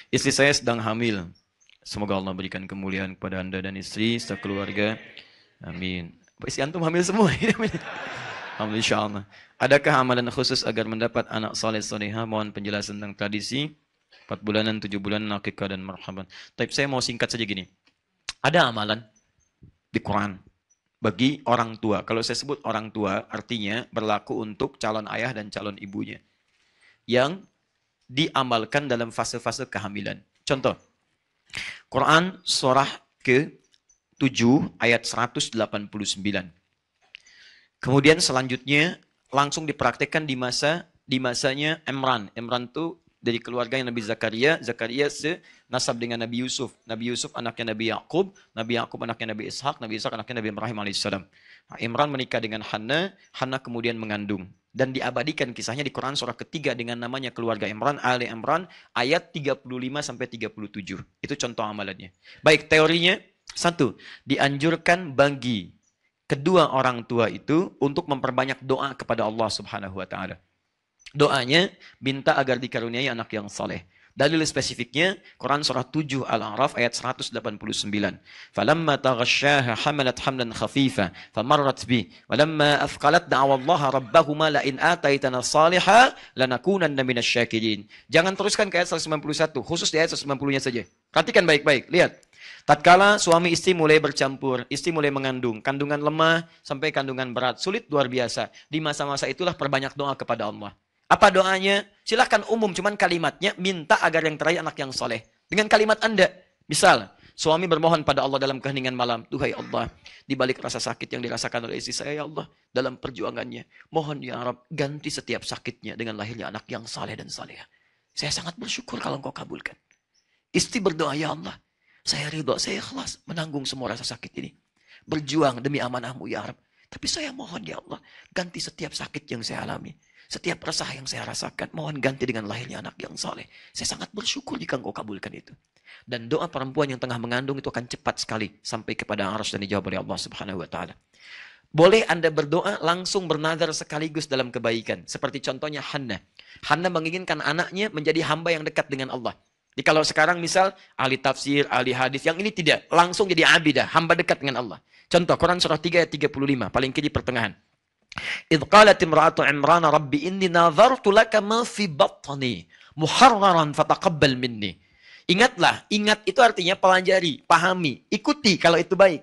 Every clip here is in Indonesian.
Istri saya sedang hamil. Semoga Allah berikan kemuliaan kepada Anda dan istri serta keluarga. Amin. Istri antum hamil semua. Alhamdulillah, insyaallah. Adakah amalan khusus agar mendapat anak saleh salehah? Mohon penjelasan tentang tradisi 4 bulanan, 7 bulanan, akikah dan marhaban. Tapi saya mau singkat saja gini. Ada amalan di Quran bagi orang tua. Kalau saya sebut orang tua, artinya berlaku untuk calon ayah dan calon ibunya. Yang diamalkan dalam fase-fase kehamilan. Contoh, Quran surah ke-7 ayat 189. Kemudian selanjutnya langsung dipraktekkan di masanya Imran. Imran itu dari keluarga Nabi Zakaria. Zakaria senasab dengan Nabi Yusuf. Nabi Yusuf anaknya Nabi Yakub. Nabi Yakub anaknya Nabi Ishak. Nabi Ishak anaknya Nabi Ibrahim alaihissalam. Imran menikah dengan Hannah. Hannah kemudian mengandung. Dan diabadikan kisahnya di Quran surah ketiga dengan namanya keluarga Imran, Ali Imran, ayat 35 sampai 37. Itu contoh amalannya. Baik, teorinya satu, dianjurkan bagi kedua orang tua itu untuk memperbanyak doa kepada Allah Subhanahu wa taala. Doanya minta agar dikaruniai anak yang saleh. Dalil spesifiknya Quran surah 7 Al-A'raf ayat 189. Falamma taghasyaha hamalat hamlan khafifa famarrat bi walamma athqalat da'awa Allah rabbahuma la in ataitana salihah lanakunanna minasyakirin. Jangan teruskan ke ayat 191, khusus di ayat 190-nya saja. Perhatikan baik-baik, lihat. Tatkala suami istri mulai bercampur, istri mulai mengandung, kandungan lemah sampai kandungan berat, sulit luar biasa. Di masa-masa itulah perbanyak doa kepada Allah. Apa doanya? Silahkan umum, cuman kalimatnya minta agar yang terakhir anak yang soleh. Dengan kalimat Anda. Misal, suami bermohon pada Allah dalam keheningan malam. Duhai Allah, di balik rasa sakit yang dirasakan oleh istri saya, ya Allah, dalam perjuangannya, mohon ya Rabb, ganti setiap sakitnya dengan lahirnya anak yang saleh dan salehah. Saya sangat bersyukur kalau Engkau kabulkan. Istri berdoa, ya Allah, saya ridho, saya ikhlas menanggung semua rasa sakit ini. Berjuang demi amanah-Mu, ya Rabb. Tapi saya mohon, ya Allah, ganti setiap sakit yang saya alami. Setiap resah yang saya rasakan, mohon ganti dengan lahirnya anak yang saleh. Saya sangat bersyukur jika Engkau kabulkan itu. Dan doa perempuan yang tengah mengandung itu akan cepat sekali sampai kepada arsy dan dijawab oleh Allah Subhanahu wa taala. Boleh Anda berdoa langsung bernazar sekaligus dalam kebaikan. Seperti contohnya Hannah. Hannah menginginkan anaknya menjadi hamba yang dekat dengan Allah. Jadi kalau sekarang misal ahli tafsir, ahli hadis, yang ini tidak. Langsung jadi abidah, hamba dekat dengan Allah. Contoh Quran surah 3 ayat 35, paling kiri pertengahan. إذ قالت امرأة عمران ربي إني نظرت لك ما في بطني محررا فتقبل مني. Ingatlah, ingat itu artinya pelajari, pahami, ikuti kalau itu baik.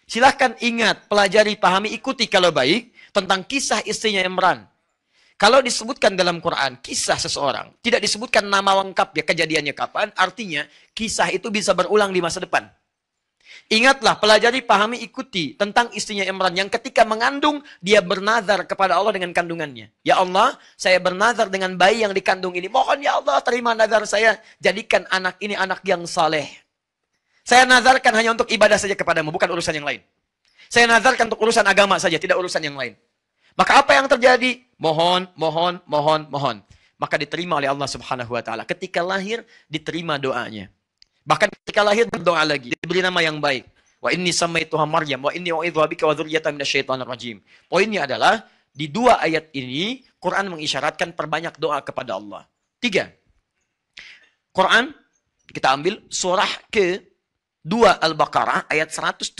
Silahkan ingat, pelajari, pahami, ikuti kalau baik tentang kisah istrinya Imran. Kalau disebutkan dalam Quran kisah seseorang, tidak disebutkan nama lengkap ya kejadiannya kapan, artinya kisah itu bisa berulang di masa depan. Ingatlah, pelajari, pahami, ikuti tentang istrinya Imran yang ketika mengandung, dia bernazar kepada Allah dengan kandungannya. Ya Allah, saya bernazar dengan bayi yang dikandung ini. Mohon ya Allah, terima nazar saya. Jadikan anak ini anak yang saleh. Saya nazarkan hanya untuk ibadah saja kepadamu, bukan urusan yang lain. Saya nazarkan untuk urusan agama saja, tidak urusan yang lain. Maka apa yang terjadi? Mohon. Maka diterima oleh Allah Subhanahu wa taala. Ketika lahir, diterima doanya. Bahkan ketika lahir berdoa lagi, diberi nama yang baik. Wa inni samaituha Maryam wa inni u'idzuha bika wa dzurriyyataha minasyaitonir rajim. Poinnya adalah di dua ayat ini Quran mengisyaratkan perbanyak doa kepada Allah. 3. Quran kita ambil surah ke-2 Al-Baqarah ayat 172.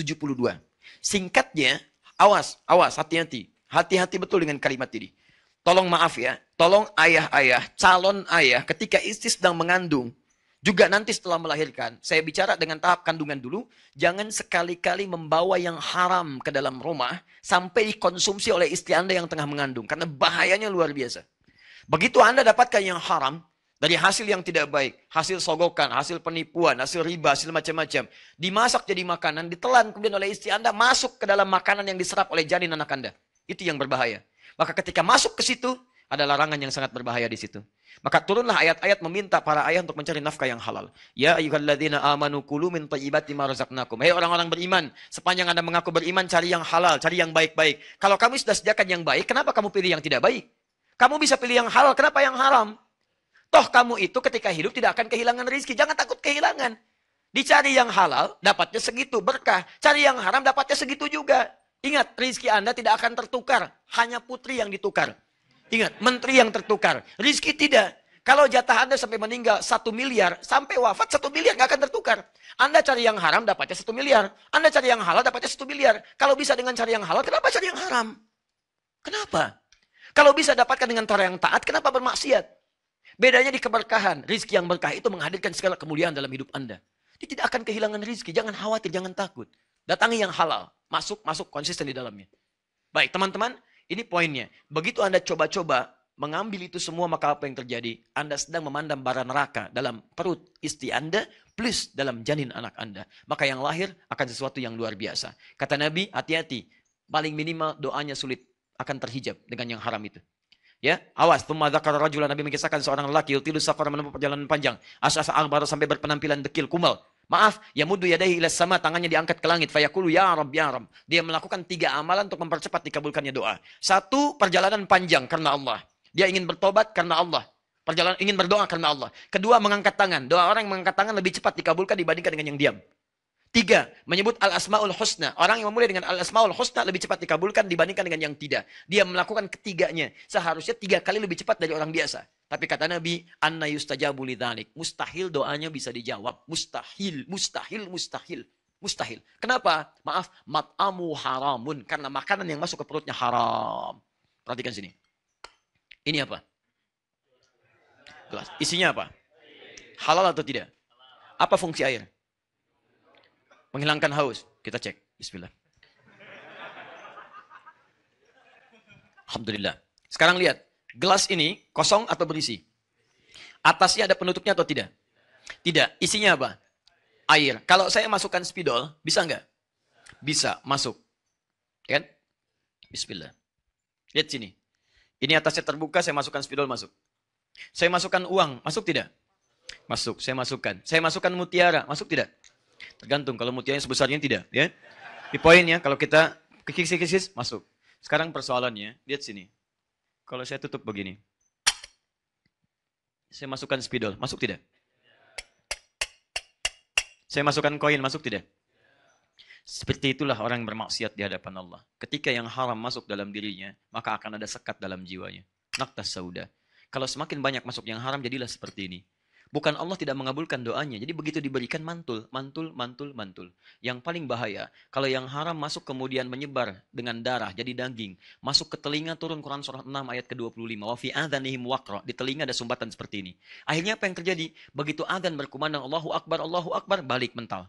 Singkatnya, awas, hati-hati. Hati-hati betul dengan kalimat ini. Tolong maaf ya, tolong ayah-ayah, calon ayah ketika istri sedang mengandung, juga nanti setelah melahirkan, saya bicara dengan tahap kandungan dulu, jangan sekali-kali membawa yang haram ke dalam rumah sampai dikonsumsi oleh istri Anda yang tengah mengandung. Karena bahayanya luar biasa. Begitu Anda dapatkan yang haram, dari hasil yang tidak baik, hasil sogokan, hasil penipuan, hasil riba, hasil macam-macam, dimasak jadi makanan, ditelan kemudian oleh istri Anda, masuk ke dalam makanan yang diserap oleh janin anak Anda. Itu yang berbahaya. Maka ketika masuk ke situ, ada larangan yang sangat berbahaya di situ. Maka turunlah ayat-ayat meminta para ayah untuk mencari nafkah yang halal. Ya ayyuhalladzina amanu kulu min thayyibati ma razaqnakum. Hei orang-orang beriman, sepanjang Anda mengaku beriman, cari yang halal, cari yang baik-baik. Kalau kamu sudah sediakan yang baik, kenapa kamu pilih yang tidak baik? Kamu bisa pilih yang halal, kenapa yang haram? Toh kamu itu ketika hidup tidak akan kehilangan rezeki, jangan takut kehilangan. Dicari yang halal, dapatnya segitu berkah. Cari yang haram, dapatnya segitu juga. Ingat, rezeki Anda tidak akan tertukar, hanya putri yang ditukar. Ingat, menteri yang tertukar. Rizki tidak. Kalau jatah Anda sampai meninggal 1 miliar, sampai wafat 1 miliar nggak akan tertukar. Anda cari yang haram dapatnya 1 miliar. Anda cari yang halal dapatnya 1 miliar. Kalau bisa dengan cari yang halal, kenapa cari yang haram? Kenapa? Kalau bisa dapatkan dengan cara yang taat, kenapa bermaksiat? Bedanya di keberkahan. Rizki yang berkah itu menghadirkan segala kemuliaan dalam hidup Anda. Dia tidak akan kehilangan rizki. Jangan khawatir, jangan takut. Datangi yang halal. Masuk konsisten di dalamnya. Baik, teman-teman. Ini poinnya. Begitu Anda coba-coba mengambil itu semua, maka apa yang terjadi? Anda sedang memandang bara neraka dalam perut istri Anda plus dalam janin anak Anda. Maka yang lahir akan sesuatu yang luar biasa. Kata Nabi, hati-hati. Paling minimal doanya sulit akan terhijab dengan yang haram itu. Ya, awas. Tsumma dzakara rajulan, Nabi mengisahkan seorang lelaki yutilu safar, menempuh perjalanan panjang. As'asa aghbara, sampai berpenampilan dekil, kumal. Maaf, yamuddu yadayhi ila sama, tangannya diangkat ke langit. Fayaqulu ya Rabb, ya Rabb. Dia melakukan 3 amalan untuk mempercepat dikabulkannya doa. 1, perjalanan panjang karena Allah. Dia ingin bertobat karena Allah. Perjalanan ingin berdoa karena Allah. 2, mengangkat tangan. Doa orang yang mengangkat tangan lebih cepat dikabulkan dibandingkan dengan yang diam. 3, menyebut al-asma'ul husna. Orang yang memulai dengan al-asma'ul husna lebih cepat dikabulkan dibandingkan dengan yang tidak. Dia melakukan ketiganya. Seharusnya 3 kali lebih cepat dari orang biasa. Tapi kata Nabi, anna yustajabu lidzalik. Mustahil doanya bisa dijawab. Mustahil, mustahil, mustahil. Mustahil. Kenapa? Maaf, mat'amu haramun. Karena makanan yang masuk ke perutnya haram. Perhatikan sini. Ini apa? Gelas. Isinya apa? Halal atau tidak? Apa fungsi air? Menghilangkan haus. Kita cek. Bismillah. Alhamdulillah. Sekarang lihat. Gelas ini kosong atau berisi? Atasnya ada penutupnya atau tidak? Tidak. Isinya apa? Air. Kalau saya masukkan spidol, bisa nggak? Bisa. Masuk. Kan? Bismillah. Lihat sini. Ini atasnya terbuka, saya masukkan spidol, masuk. Saya masukkan uang, masuk tidak? Masuk, saya masukkan. Saya masukkan mutiara, masuk tidak? Tergantung, kalau mutiaranya sebesarnya tidak. Ya. Di poinnya, kalau kita kikis-kikis, masuk. Sekarang persoalannya, lihat sini. Kalau saya tutup begini. Saya masukkan spidol, masuk tidak? Saya masukkan koin, masuk tidak? Seperti itulah orang yang bermaksiat di hadapan Allah. Ketika yang haram masuk dalam dirinya, maka akan ada sekat dalam jiwanya. Naqtas sauda. Kalau semakin banyak masuk yang haram, jadilah seperti ini. Bukan Allah tidak mengabulkan doanya. Jadi begitu diberikan mantul, mantul, mantul, mantul. Yang paling bahaya, kalau yang haram masuk kemudian menyebar dengan darah, jadi daging. Masuk ke telinga, turun Quran surah 6 ayat ke-25. Wa fi adhanihim waqra. Di telinga ada sumbatan seperti ini. Akhirnya apa yang terjadi? Begitu adzan berkumandang Allahu Akbar, balik mental.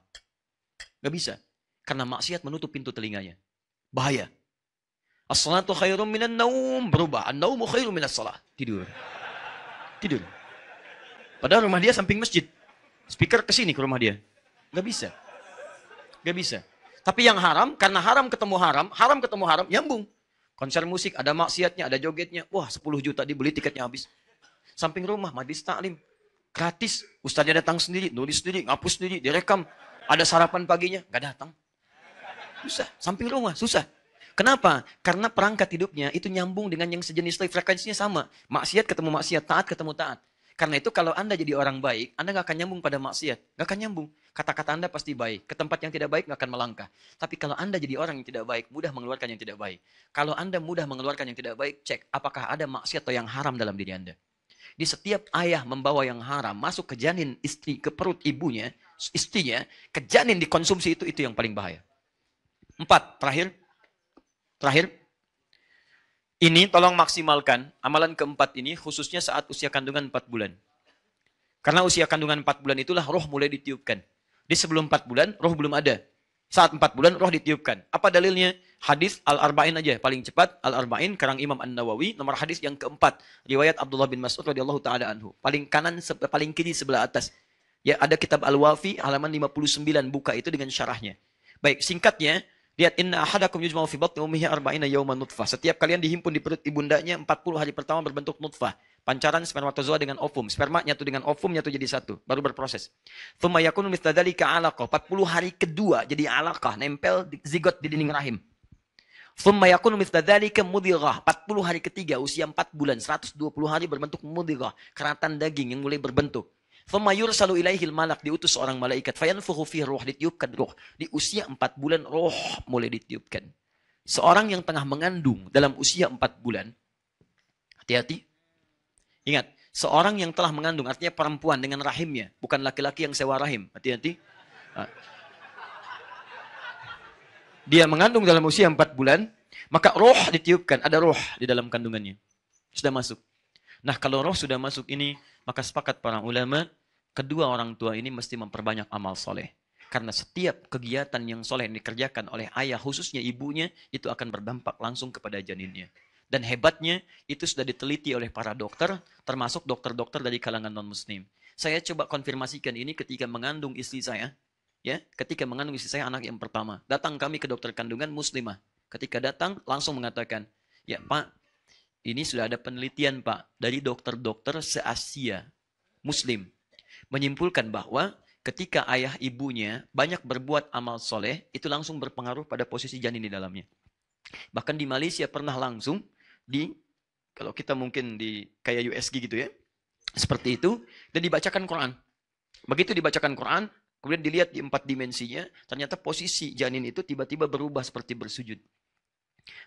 Gak bisa. Karena maksiat menutup pintu telinganya. Bahaya. As-salatu khairum minan naum. Berubah. An-naumu khairum minas salah. Tidur. Tidur. Padahal rumah dia samping masjid. Speaker ke sini ke rumah dia. Gak bisa. Gak bisa. Tapi yang haram, karena haram ketemu haram, nyambung. Konser musik, ada maksiatnya, ada jogetnya. Wah, 10 juta dibeli, tiketnya habis. Samping rumah, majlis taklim. Gratis. Ustaznya datang sendiri, nulis sendiri, ngapus sendiri, direkam. Ada sarapan paginya, gak datang. Susah, samping rumah, susah. Kenapa? Karena perangkat hidupnya itu nyambung dengan yang sejenis, frekuensinya sama. Maksiat ketemu maksiat, taat ketemu taat. Karena itu kalau Anda jadi orang baik, Anda gak akan nyambung pada maksiat. Gak akan nyambung. Kata-kata Anda pasti baik. Ke tempat yang tidak baik gak akan melangkah. Tapi kalau Anda jadi orang yang tidak baik, mudah mengeluarkan yang tidak baik. Kalau Anda mudah mengeluarkan yang tidak baik, cek apakah ada maksiat atau yang haram dalam diri Anda. Di setiap ayah membawa yang haram masuk ke janin istri, ke perut ibunya, istrinya, ke janin dikonsumsi itu yang paling bahaya. 4, terakhir. Ini tolong maksimalkan amalan keempat ini khususnya saat usia kandungan 4 bulan. Karena usia kandungan 4 bulan itulah roh mulai ditiupkan. Di sebelum 4 bulan roh belum ada. Saat 4 bulan roh ditiupkan. Apa dalilnya? Hadis Al-Arba'in aja paling cepat. Al-Arba'in karang Imam An-Nawawi, nomor hadis yang keempat. Riwayat Abdullah bin Mas'ud radhiyallahu taala anhu. Paling kanan, paling kiri sebelah atas. Ya, ada kitab Al-Wafi halaman 59, buka itu dengan syarahnya. Baik, singkatnya, lihat, inna ahadakum yujma'u fi batni ummihi arba'ina yawman nutfah. Setiap kalian dihimpun di perut ibundanya 40 hari pertama berbentuk nutfah. Pancaran spermatozoa dengan ovum. Sperma nyatu dengan ovum nyatu jadi satu. Baru berproses. Tsumma yakunu mithla dzalika 'alaqah. 40 hari kedua jadi 'alaqah, nempel zigot di dinding rahim. Tsumma yakunu mithla dzalika mudghah. 40 hari ketiga usia 4 bulan, 120 hari berbentuk mudghah, keratan daging yang mulai berbentuk. Thumma yursalu ilaihil malak, diutus seorang malaikat. Fayanfukhu fihi ruh, ditiupkan ruh. Di usia 4 bulan, roh mulai ditiupkan. Seorang yang tengah mengandung dalam usia 4 bulan, hati-hati. Ingat, Seorang yang telah mengandung, artinya perempuan dengan rahimnya, bukan laki-laki yang sewa rahim. Hati-hati. Nah, dia mengandung dalam usia 4 bulan, maka roh ditiupkan, ada roh di dalam kandungannya. Sudah masuk. Nah, kalau roh sudah masuk ini, maka sepakat para ulama, kedua orang tua ini mesti memperbanyak amal soleh. Karena setiap kegiatan yang soleh yang dikerjakan oleh ayah, khususnya ibunya, itu akan berdampak langsung kepada janinnya. Dan hebatnya, itu sudah diteliti oleh para dokter, termasuk dokter-dokter dari kalangan non-muslim. Saya coba konfirmasikan ini ketika mengandung istri saya. Ya, ketika mengandung istri saya anak yang pertama. Datang kami ke dokter kandungan muslimah. Ketika datang, langsung mengatakan, ya Pak, ini sudah ada penelitian Pak, dari dokter-dokter se-Asia, muslim. Menyimpulkan bahwa ketika ayah ibunya banyak berbuat amal soleh, itu langsung berpengaruh pada posisi janin di dalamnya. Bahkan di Malaysia pernah langsung, kalau kita mungkin di kayak USG gitu ya, seperti itu, dan dibacakan Quran. Begitu dibacakan Quran, kemudian dilihat di 4 dimensinya, ternyata posisi janin itu tiba-tiba berubah seperti bersujud.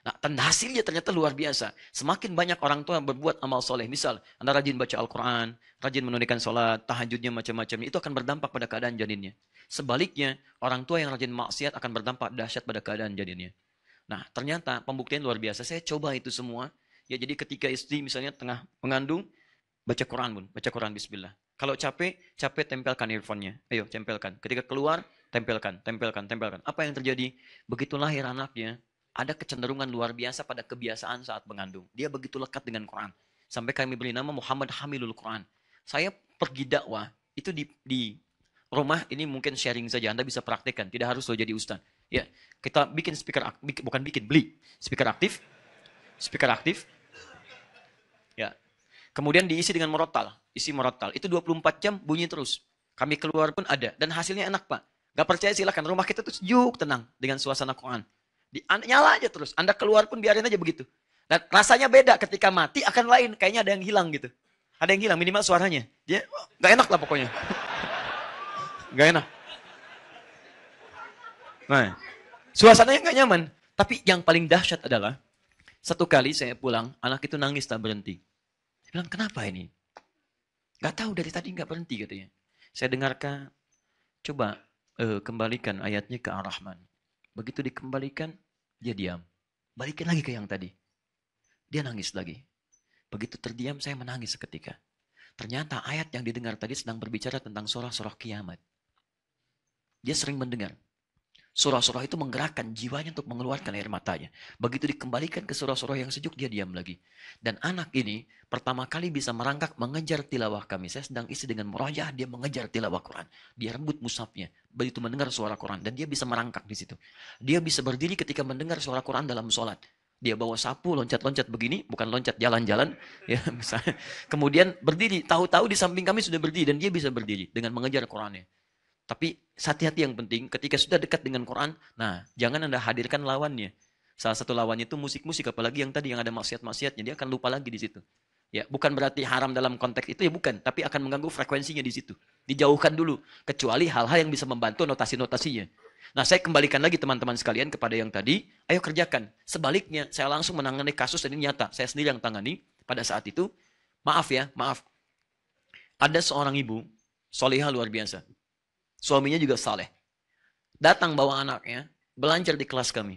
Nah, hasilnya ternyata luar biasa. Semakin banyak orang tua berbuat amal soleh. Misal, Anda rajin baca Al-Quran, rajin menunaikan sholat, tahajudnya macam-macam. Itu akan berdampak pada keadaan janinnya. Sebaliknya, orang tua yang rajin maksiat akan berdampak dahsyat pada keadaan janinnya. Nah, ternyata pembuktian luar biasa. Saya coba itu semua. Ya, jadi ketika istri misalnya tengah mengandung, baca Quran Bun, baca Quran bismillah. Kalau capek tempelkan earphone-nya. Ayo, tempelkan. Ketika keluar, tempelkan. Apa yang terjadi? Begitu lahir anaknya, ada kecenderungan luar biasa pada kebiasaan saat mengandung. Dia begitu lekat dengan Quran. Sampai kami beri nama Muhammad Hamilul Quran. Saya pergi dakwah, itu di rumah ini mungkin sharing saja. Anda bisa praktekkan, tidak harus lo jadi ustaz. Ya, kita bikin beli speaker aktif. Ya. Kemudian diisi dengan murattal, isi murattal. Itu 24 jam bunyi terus. Kami keluar pun ada dan hasilnya enak, Pak. Gak percaya silakan, rumah kita tuh sejuk, tenang dengan suasana Quran. Nyala aja terus. Anda keluar pun biarin aja begitu. Dan rasanya beda ketika mati akan lain, kayaknya ada yang hilang gitu. Ada yang hilang minimal suaranya. Dia gak enak lah pokoknya. Gak enak. Nah, suasananya nggak nyaman. Tapi yang paling dahsyat adalah, satu kali saya pulang, anak itu nangis tak berhenti. Saya bilang, kenapa ini? Gak tahu, dari tadi nggak berhenti katanya. Saya dengarkan, coba kembalikan ayatnya ke Ar-Rahman. Begitu dikembalikan, dia diam. Balikin lagi ke yang tadi. Dia nangis lagi. Begitu terdiam, saya menangis seketika. Ternyata ayat yang didengar tadi sedang berbicara tentang surah-surah kiamat. Dia sering mendengar. Surah-surah itu menggerakkan jiwanya untuk mengeluarkan air matanya. Begitu dikembalikan ke surah-surah yang sejuk, dia diam lagi. Dan anak ini pertama kali bisa merangkak mengejar tilawah kami. Saya sedang isi dengan murajaah, dia mengejar tilawah Quran. Dia rebut mushafnya. Begitu mendengar suara Quran. Dan dia bisa merangkak di situ. Dia bisa berdiri ketika mendengar suara Quran dalam sholat. Dia bawa sapu, loncat-loncat begini. Bukan loncat jalan-jalan. Ya, misalnya. Kemudian berdiri. Tahu-tahu di samping kami sudah berdiri. Dan dia bisa berdiri dengan mengejar Qurannya. Tapi hati-hati yang penting, ketika sudah dekat dengan Quran, nah jangan Anda hadirkan lawannya. Salah satu lawannya itu musik-musik, apalagi yang tadi yang ada maksiat-maksiatnya, dia akan lupa lagi di situ. Ya, bukan berarti haram dalam konteks itu ya bukan, tapi akan mengganggu frekuensinya di situ. Dijauhkan dulu, kecuali hal-hal yang bisa membantu notasi-notasinya. Nah, saya kembalikan lagi teman-teman sekalian kepada yang tadi, ayo kerjakan. Sebaliknya, saya langsung menangani kasus dan ini nyata. Saya sendiri yang tangani pada saat itu. Maaf. Ada seorang ibu, solihah luar biasa. Suaminya juga saleh. Datang bawa anaknya, belajar di kelas kami.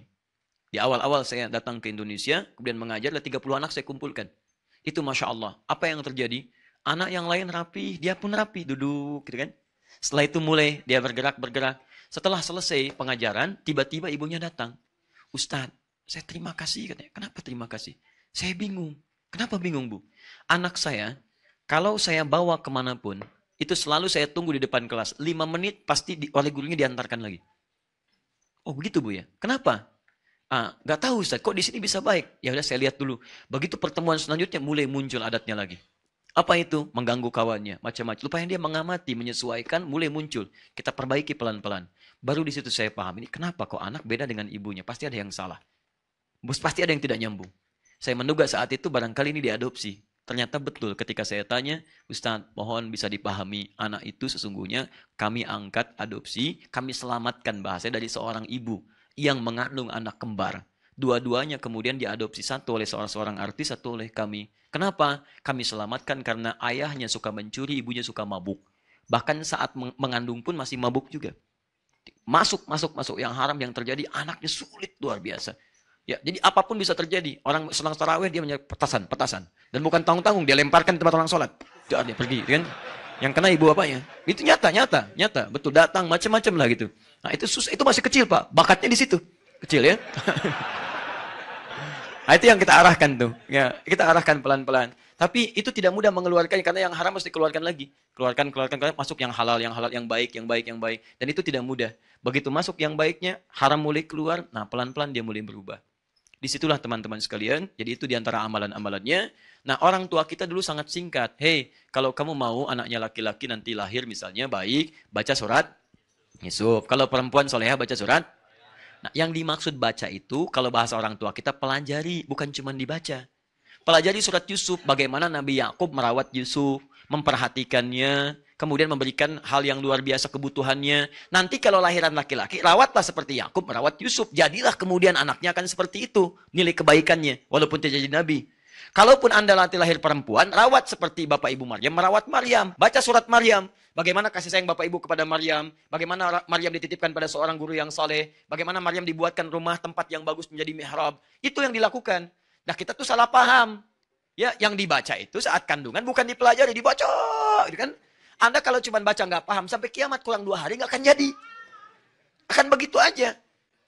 Di awal-awal saya datang ke Indonesia, kemudian mengajar, ada 30 anak saya kumpulkan. Itu Masya Allah. Apa yang terjadi? Anak yang lain rapi, dia pun rapi, duduk gitu kan. Setelah itu mulai dia bergerak. Setelah selesai pengajaran, tiba-tiba ibunya datang. Ustadz, saya terima kasih katanya. Kenapa terima kasih? Saya bingung. Kenapa bingung, Bu? Anak saya, kalau saya bawa kemanapun, itu selalu saya tunggu di depan kelas. 5 menit pasti oleh gurunya diantarkan lagi. Oh begitu Bu ya? Kenapa? Gak tahu Ustaz, kok di sini bisa baik? Ya udah saya lihat dulu. Begitu pertemuan selanjutnya mulai muncul adatnya lagi. Apa itu? Mengganggu kawannya, macam-macam. Lupanya dia mengamati, menyesuaikan, mulai muncul. Kita perbaiki pelan-pelan. Baru di situ saya paham, ini kenapa kok anak beda dengan ibunya? Pasti ada yang salah. Pasti ada yang tidak nyambung. Saya menduga saat itu barangkali ini diadopsi. Ternyata betul ketika saya tanya, Ustaz, mohon bisa dipahami anak itu sesungguhnya kami angkat adopsi, kami selamatkan bahasanya dari seorang ibu yang mengandung anak kembar. Dua-duanya kemudian diadopsi, satu oleh seorang artis, satu oleh kami. Kenapa? Kami selamatkan karena ayahnya suka mencuri, ibunya suka mabuk. Bahkan saat mengandung pun masih mabuk juga. Masuk yang haram yang terjadi, anaknya sulit luar biasa. Ya, jadi apapun bisa terjadi. Orang selang tarawih dia menyebut petasan. Dan bukan tanggung-tanggung, dia lemparkan tempat orang sholat. Dia pergi, kan? Yang kena ibu bapaknya. Itu nyata. Betul, datang macam-macam lah gitu. Nah, itu masih kecil, Pak. Bakatnya di situ. Kecil ya. Nah, itu yang kita arahkan tuh. Ya, kita arahkan pelan-pelan. Tapi itu tidak mudah mengeluarkan karena yang haram mesti dikeluarkan lagi. Keluarkan, masuk yang halal, yang baik. Dan itu tidak mudah. Begitu masuk yang baiknya, haram mulai keluar, nah pelan-pelan dia mulai berubah. Disitulah teman-teman sekalian, jadi itu diantara amalan-amalannya. Nah, orang tua kita dulu sangat singkat. Hei, kalau kamu mau anaknya laki-laki nanti lahir misalnya baik, baca surat Yusuf. Kalau perempuan soleha baca surat. Nah, yang dimaksud baca itu, kalau bahasa orang tua kita pelajari, bukan cuma dibaca. Pelajari surat Yusuf, bagaimana Nabi Yakub merawat Yusuf, memperhatikannya, kemudian memberikan hal yang luar biasa kebutuhannya. Nanti kalau lahiran laki-laki, rawatlah seperti Yakub merawat Yusuf. Jadilah kemudian anaknya akan seperti itu, nilai kebaikannya, walaupun tidak jadi Nabi. Kalaupun Anda nanti lahir perempuan, rawat seperti Bapak Ibu Maryam, merawat Maryam. Baca surat Maryam. Bagaimana kasih sayang Bapak Ibu kepada Maryam. Bagaimana Maryam dititipkan pada seorang guru yang saleh. Bagaimana Maryam dibuatkan rumah tempat yang bagus menjadi mihrab. Itu yang dilakukan. Nah, kita tuh salah paham. Ya, yang dibaca itu saat kandungan bukan dipelajari, dibaca. Gitu kan? Anda kalau cuma baca nggak paham, sampai kiamat kurang 2 hari nggak akan jadi. Akan begitu aja.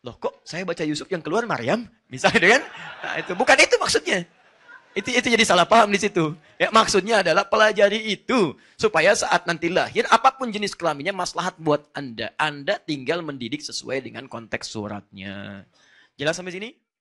Loh, kok saya baca Yusuf yang keluar Maryam? Misalnya kan? Nah, itu bukan itu maksudnya. Itu jadi salah paham di situ. Ya, maksudnya adalah pelajari itu supaya saat nanti lahir apapun jenis kelaminnya maslahat buat Anda. Anda tinggal mendidik sesuai dengan konteks suratnya. Jelas sampai sini?